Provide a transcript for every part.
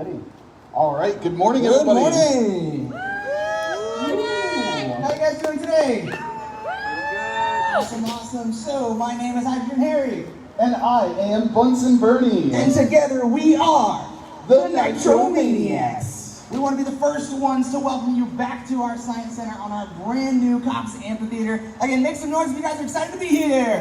ready. All right, good morning, Good everybody. Morning. Good morning! How you guys doing today? Awesome. So, my name is Hydrogen Harry. And I am Bunsen Bernie. And together we are the Nitromaniacs. We want to be the first ones to welcome you back to our Science Center on our brand new Cox Amphitheater. Again, make some noise if you guys are excited to be here.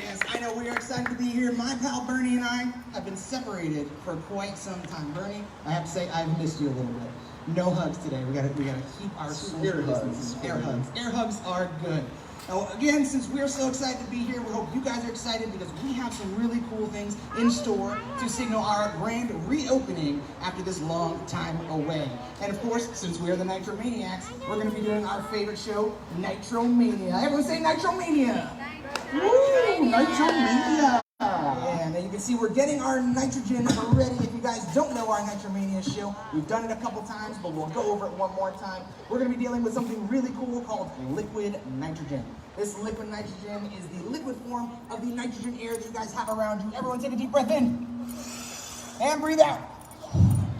Yes, I know we are excited to be here. My pal Bernie and I have been separated for quite some time. Bernie, I have to say I've missed you a little bit. No hugs today. We gotta keep our social distancing. Air hugs. Air hugs are good. Now, again, since we're so excited to be here, we hope you guys are excited because we have some really cool things in store to signal our grand reopening after this long time away. And of course, since we're the Nitromaniacs, we're going to be doing our favorite show, Nitromania. Everyone say Nitromania! Woo! Nitromania! And you can see we're getting our nitrogen ready. If you guys don't know our Nitromania show, we've done it a couple times, but we'll go over it one more time. We're going to be dealing with something really cool called liquid nitrogen. This liquid nitrogen is the liquid form of the nitrogen air that you guys have around you. Everyone take a deep breath in and breathe out.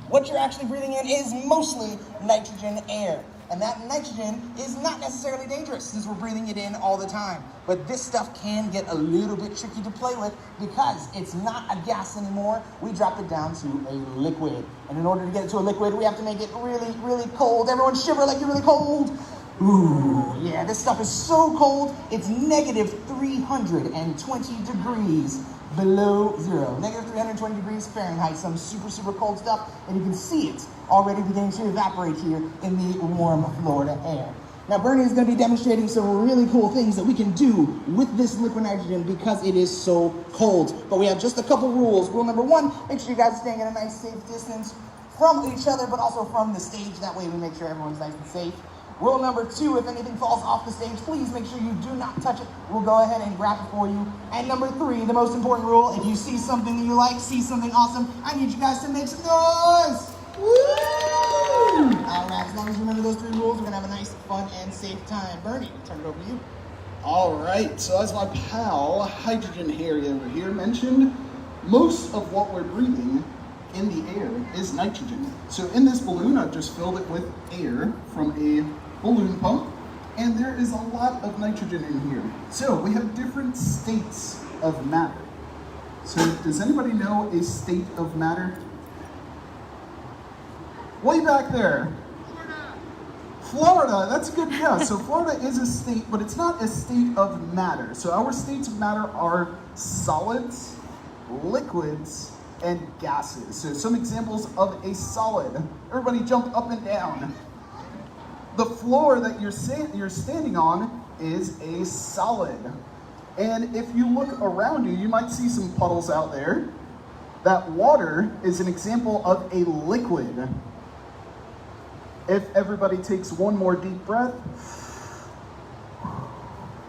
What you're actually breathing in is mostly nitrogen air. And that nitrogen is not necessarily dangerous since we're breathing it in all the time. But this stuff can get a little bit tricky to play with because it's not a gas anymore. We dropped it down to a liquid. And in order to get it to a liquid, we have to make it really, really cold. Everyone shiver like you're really cold. Ooh, yeah, this stuff is so cold, it's negative 320 degrees below zero. Negative 320 degrees Fahrenheit, some super, super cold stuff, and you can see it already beginning to evaporate here in the warm Florida air. Now, Bernie is going to be demonstrating some really cool things that we can do with this liquid nitrogen because it is so cold. But we have just a couple rules. Rule number one, make sure you guys are staying at a nice, safe distance from each other, but also from the stage. That way we make sure everyone's nice and safe. Rule number two, if anything falls off the stage, please make sure you do not touch it. We'll go ahead and grab it for you. And number three, the most important rule, if you see something that you like, see something awesome, I need you guys to make some noise. Woo! All right, as long as you remember those three rules, we're gonna have a nice, fun, and safe time. Bernie, turn it over to you. All right, so as my pal Hydrogen Harry over here mentioned, most of what we're breathing in the air is nitrogen. So in this balloon, I've just filled it with air from a balloon pump, and there is a lot of nitrogen in here. So we have different states of matter. So does anybody know a state of matter? Way back there. Florida, that's a good guess. So Florida is a state, but it's not a state of matter. So our states of matter are solids, liquids, and gases. So some examples of a solid. Everybody jump up and down. The floor that you're standing on is a solid. And if you look around you, you might see some puddles out there. That water is an example of a liquid. If everybody takes one more deep breath,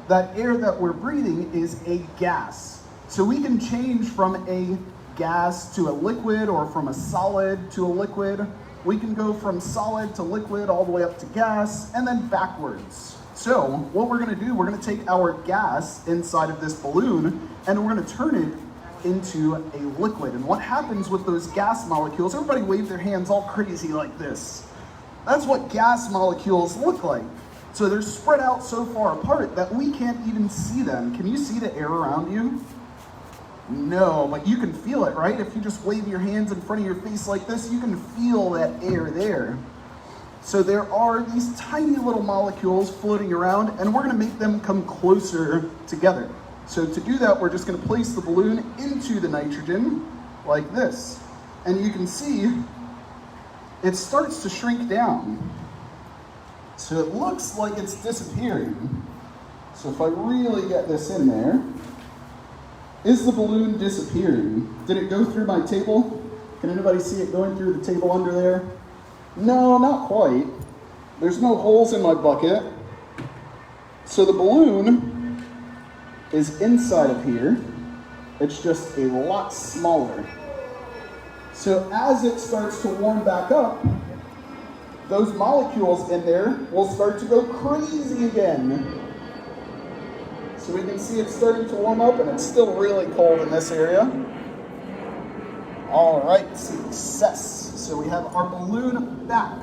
that air that we're breathing is a gas. So we can change from a gas to a liquid or from a solid to a liquid. We can go from solid to liquid all the way up to gas and then backwards. So what we're gonna do, we're gonna take our gas inside of this balloon and we're gonna turn it into a liquid. And what happens with those gas molecules, everybody wave their hands all crazy like this. That's what gas molecules look like. So they're spread out so far apart that we can't even see them. Can you see the air around you? No, but you can feel it, right? If you just wave your hands in front of your face like this, you can feel that air there. So there are these tiny little molecules floating around, and we're gonna make them come closer together. So to do that, we're just gonna place the balloon into the nitrogen like this. And you can see it starts to shrink down. So it looks like it's disappearing. So if I really get this in there, is the balloon disappearing? Did it go through my table? Can anybody see it going through the table under there? No, not quite. There's no holes in my bucket. So the balloon is inside of here. It's just a lot smaller. So as it starts to warm back up, those molecules in there will start to go crazy again. So we can see it's starting to warm up, and it's still really cold in this area. All right, success. So we have our balloon back.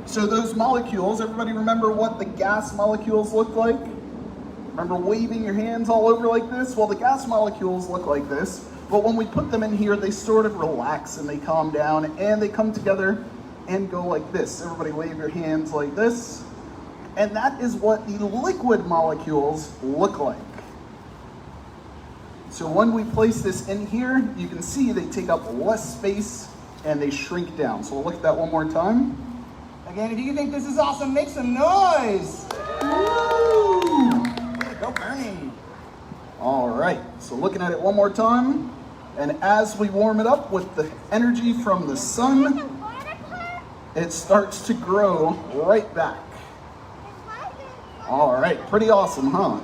So those molecules, everybody remember what the gas molecules look like? Remember waving your hands all over like this? Well, the gas molecules look like this, but when we put them in here, they sort of relax and they calm down and they come together and go like this. Everybody wave your hands like this. And that is what the liquid molecules look like. So when we place this in here, you can see they take up less space and they shrink down. So we'll look at that one more time. Again, if you think this is awesome, make some noise. Woo! Way to go, Bernie. All right, so looking at it one more time. And as we warm it up with the energy from the sun, it starts to grow right back. All right, pretty awesome, huh?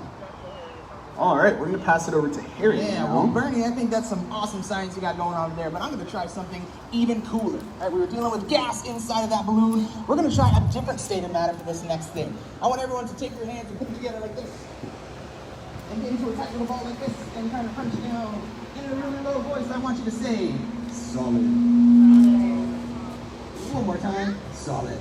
All right, we're gonna pass it over to Harry Yeah, now. well, Bernie, I think that's some awesome science you got going on there, but I'm gonna try something even cooler. All right, we were dealing with gas inside of that balloon. We're gonna try a different state of matter for this next thing. I want everyone to take your hands and put them together like this. And get into a tight little ball like this and kind of punch it down. In a really low voice, I want you to say, solid. One more time, solid.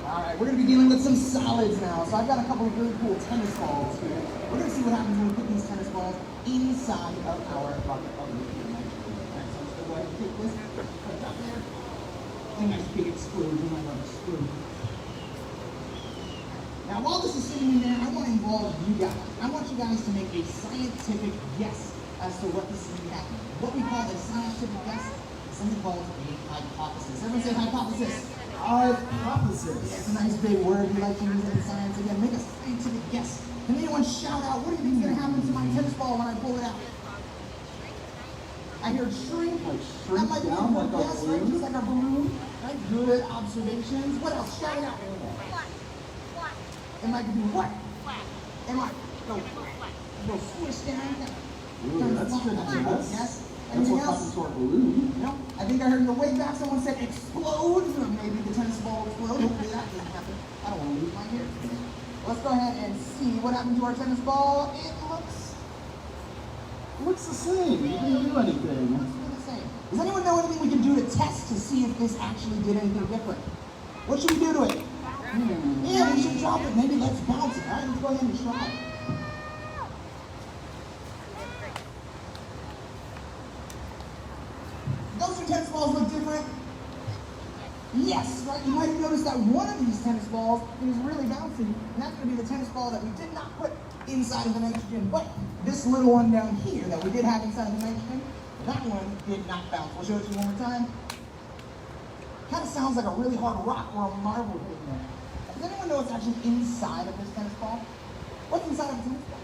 All right, we're gonna be dealing with some solids now. So I've got a couple of really cool tennis balls here. We're gonna see what happens when we put these tennis balls inside of our bucket of liquid nitrogen. All right, so let's go ahead and take this, put it up there. A nice big explosion, I love explosion. Now, while this is sitting in there, I want to involve you guys. I want you guys to make a scientific guess as to what this is happening. What we call a scientific guess is something called a hypothesis. Everyone say hypothesis. Hypothesis. It's a nice big word we like to use in science. Again, make a scientific guess. Can anyone shout out, what do you think is going to happen to my tennis ball when I pull it out? I hear shrink. Like shrink That might be down a like good a guess, balloon? right? Just like a balloon. Right? Good observations. What else? Shout it out. It might be what? It might go squish down. Ooh, that's good guess. Yes. That's Anything what else? happens to our balloon. No, I think I heard in the way back someone said explode. Maybe the tennis ball will explode. Hopefully that doesn't happen. I don't want to lose my hair. Let's go ahead and see what happened to our tennis ball. It Looks the same. You didn't do anything. looks the same. Does anyone know anything we can do to test to see if this actually did anything different? What should we do to it? Yeah, we should drop it. Maybe let's bounce it. All right, let's go ahead and try it. Those two tennis balls look different. Yes, right? You might have noticed that one of these tennis balls is really bouncy, and that's going to be the tennis ball that we did not put inside of the nitrogen. But this little one down here that we did have inside of the nitrogen, that one did not bounce. We'll show it to you one more time. Kind of sounds like a really hard rock or a marble hitting there. Does anyone know what's actually inside of this tennis ball? What's inside of a tennis ball?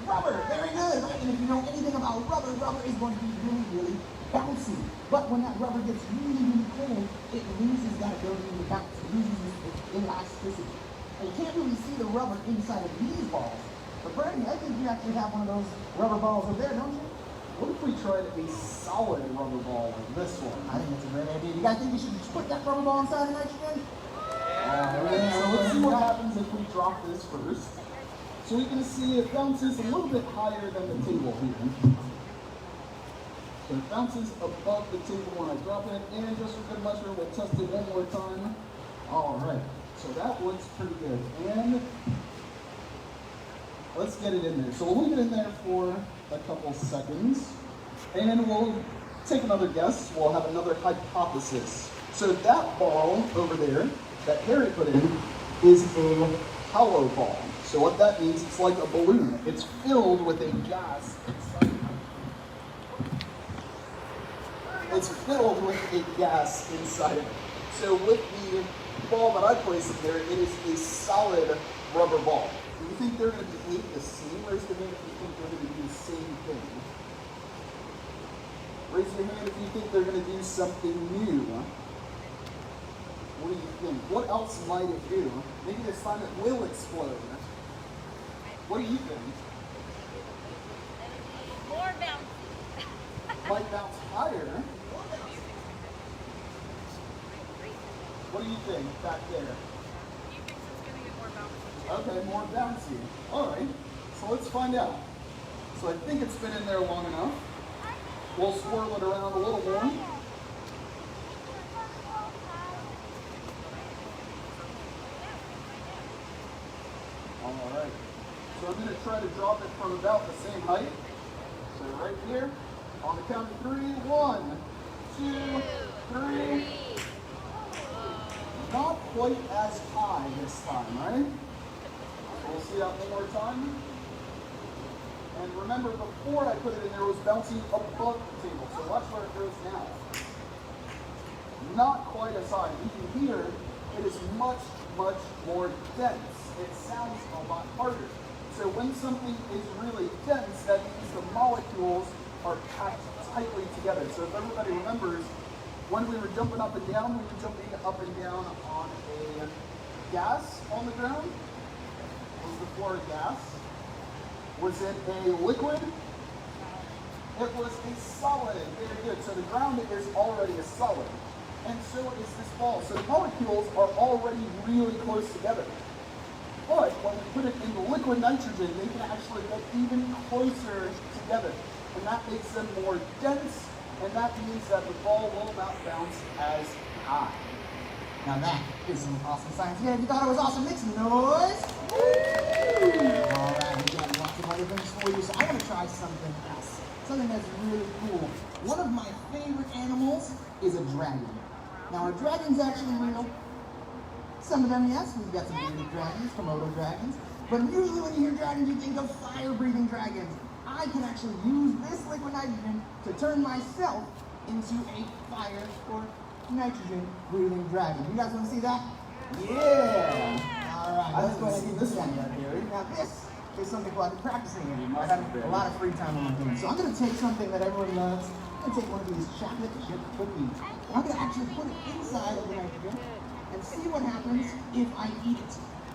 Rubber, very good, right? And if you know anything about rubber, rubber is going to be really, really bouncy. But when that rubber gets really, really cold, it loses that ability to bounce. It loses its elasticity. And you can't really see the rubber inside of these balls. But Bernie, I think you actually have one of those rubber balls over there, don't you? What if we tried a solid rubber ball like this one? I think that's a great idea. You guys think you should just put that rubber ball inside of nitrogen? Alright, so let's see what happens if we drop this first. So we can see it bounces a little bit higher than the table here. So it bounces above the table when I drop it, and just for good measure, we'll test it one more time. Alright, so that looks pretty good. And let's get it in there. So we'll leave it in there for a couple seconds, and we'll take another guess. We'll have another hypothesis. So that ball over there that Harry put in is a hollow ball. So what that means, it's like a balloon. It's filled with a gas inside. It's filled with a gas inside of it. So with the ball that I placed in there, it is a solid rubber ball. Do you think they're going to behave the same? Raise your hand if you think they're going to do the same thing. Raise your hand if you think they're going to do something new. What do you think? What else might it do? Maybe this time it will explode. What do you think? More bouncy. Might bounce higher. What do you think back there? He thinks it's going to get more bouncy. Okay, more bouncy. All right, so let's find out. So I think it's been in there long enough. We'll swirl it around a little more. All right. So I'm going to try to drop it from about the same height. So right here, on the count of 3, 1, 2, 3. Not quite as high this time, right? So we'll see that one more time. And remember, before I put it in there, it was bouncing above the table. So watch where it goes now. Not quite as high. You can hear it is much, much more dense. It sounds a lot harder. So when something is really dense, that means the molecules are packed tightly together. So if everybody remembers, when we were jumping up and down, we were jumping up and down on a gas on the ground. Was the floor gas? Was it a liquid? It was a solid. Very good. So the ground is already a solid. And so is this ball. So the molecules are already really close together. But when we put it into liquid nitrogen, they can actually get even closer together. And that makes them more dense, and that means that the ball will not bounce as high. Now that is some awesome science. Yeah, if you thought it was awesome, make some noise. Alright, we got lots of other things for you. So I want to try something else. Something that's really cool. One of my favorite animals is a dragon. Now, are dragons actually real? Some of them, yes. We've got some bearded dragons, Komodo dragons. But usually when you hear dragons, you think of fire-breathing dragons. I can actually use this liquid nitrogen to turn myself into a fire or nitrogen-breathing dragon. You guys want to see that? Yeah! Alright, let's go ahead and get this one out here. Now this is something I've been practicing in. I have a lot of free time on my hands. So I'm going to take something that everyone loves. I'm going to take one of these chocolate chip cookies. I'm going to actually put it inside of the nitrogen and see what happens if I eat it.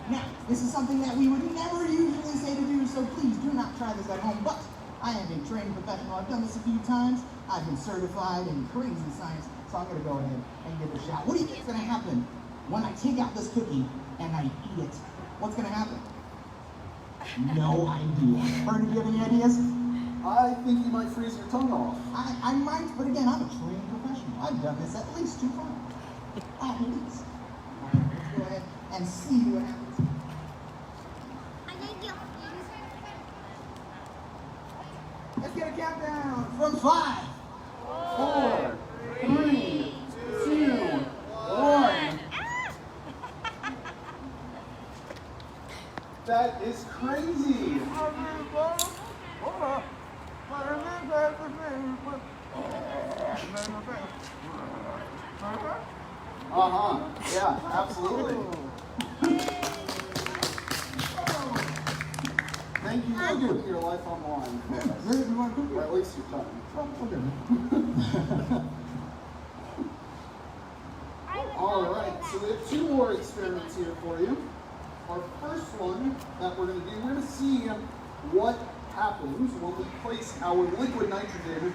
Now, this is something that we would never usually say to do, so please do not try this at home, but I am a trained professional. I've done this a few times. I've been certified in crazy science, so I'm going to go ahead and give it a shot. What do you think is going to happen when I take out this cookie and I eat it? What's going to happen? No idea. Bernie, do you have any ideas? I think you might freeze your tongue off. I might, but again, I'm a trained professional. I've done this at least 2 times. At least. All right, let's go ahead and see what happens. Let's get a countdown from 5, 4, 3, 2, 1. That is crazy. Yeah, absolutely. Thank you for putting your life on the line. Or at least your tongue. All right, so we have 2 more experiments here for you. Our first one that we're going to do, we're going to see what happens when we place our liquid nitrogen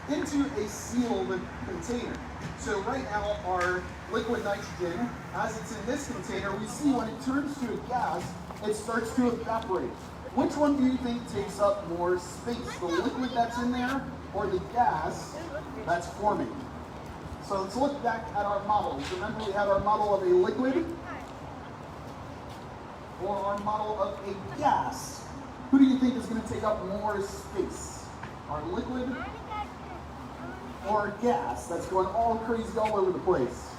into a sealed container. So right now, our liquid nitrogen, as it's in this container, we see when it turns to a gas, it starts to evaporate. Which one do you think takes up more space? The liquid that's in there or the gas that's forming? So let's look back at our models. Remember we had our model of a liquid or our model of a gas. Who do you think is going to take up more space? Our liquid or gas that's going all crazy all over the place?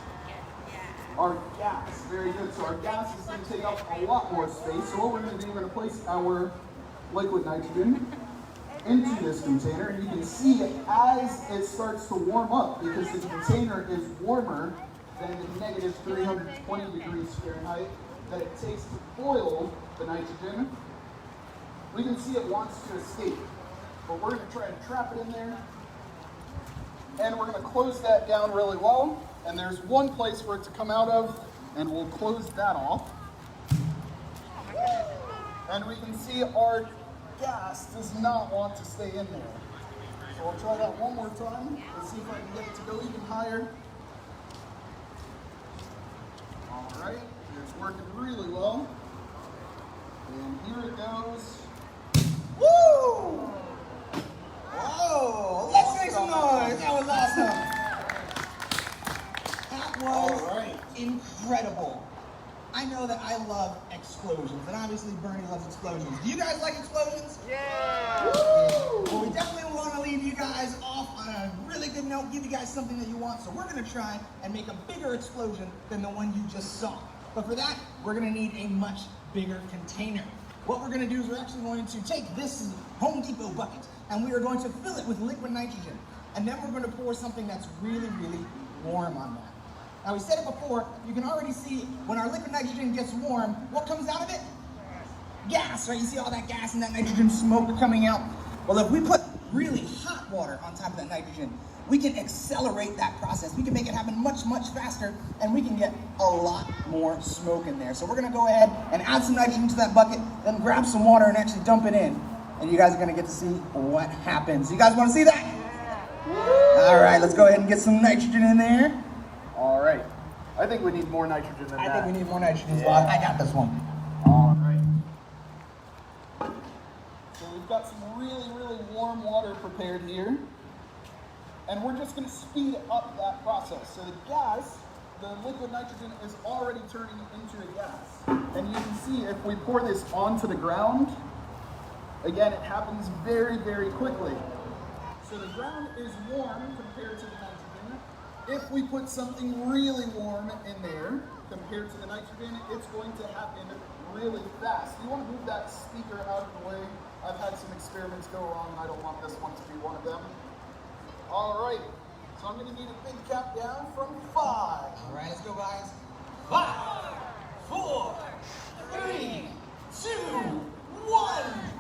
Our gas, very good. So our gas is going to take up a lot more space. So what we're going to do, we're going to place our liquid nitrogen into this container, and you can see it as it starts to warm up because the container is warmer than the negative 320 degrees Fahrenheit that it takes to boil the nitrogen. We can see it wants to escape, but we're going to try to trap it in there, and we're going to close that down really well. And there's one place for it to come out of, and we'll close that off. And we can see our gas does not want to stay in there. So I'll try that one more time. Let's see if I can get it to go even higher. All right, it's working really well. And here it goes. Woo! Whoa! Let's make some noise! incredible. I know that I love explosions, and obviously Bernie loves explosions. Do you guys like explosions? Yeah. Woo! Well, we definitely want to leave you guys off on a really good note, give you guys something that you want, so we're going to try and make a bigger explosion than the one you just saw. But for that, we're going to need a much bigger container. What we're going to do is we're actually going to take this Home Depot bucket, and we are going to fill it with liquid nitrogen. And then we're going to pour something that's really, really warm on that. Now, we said it before, you can already see when our liquid nitrogen gets warm, what comes out of it? Gas, right? You see all that gas and that nitrogen smoke coming out? Well, if we put really hot water on top of that nitrogen, we can accelerate that process. We can make it happen much, much faster, and we can get a lot more smoke in there. So we're gonna go ahead and add some nitrogen to that bucket, then grab some water and actually dump it in. And you guys are gonna get to see what happens. You guys wanna see that? All right, let's go ahead and get some nitrogen in there. All right. I think we need more nitrogen than that. I think we need more nitrogen as well. I got this one. All right. So we've got some really, really warm water prepared here. And we're just going to speed up that process. So the gas, the liquid nitrogen, is already turning into a gas. And you can see if we pour this onto the ground, again, it happens very, very quickly. So the ground is warm compared to the nitrogen. If we put something really warm in there compared to the nitrogen, it's going to happen really fast. You want to move that speaker out of the way. I've had some experiments go wrong, and I don't want this one to be one of them. All right, so I'm going to need a big countdown from 5. All right, let's go, guys. 5, 4, 3, 2, 1.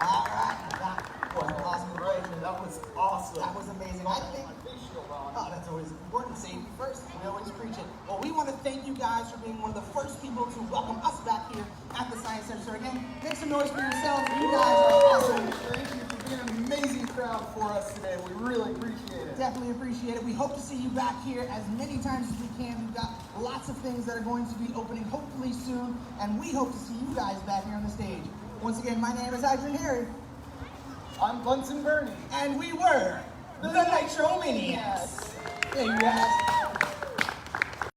All right, that was an awesome equation. That was awesome. That was amazing. I think. My face shield on. Oh, that's always important. Safety first. We always preach it. Well, we want to thank you guys for being one of the first people to welcome us back here at the Science Center. So again, make some noise for yourselves. You guys are awesome. Thank you for being an amazing crowd for us today. We really appreciate it. Definitely appreciate it. We hope to see you back here as many times as we can. We've got lots of things that are going to be opening hopefully soon, and we hope to see you guys back here on the stage. Once again, my name is Adrian Harry. I'm Bunsen Bernie. And we were the Nitromaniacs. There you guys.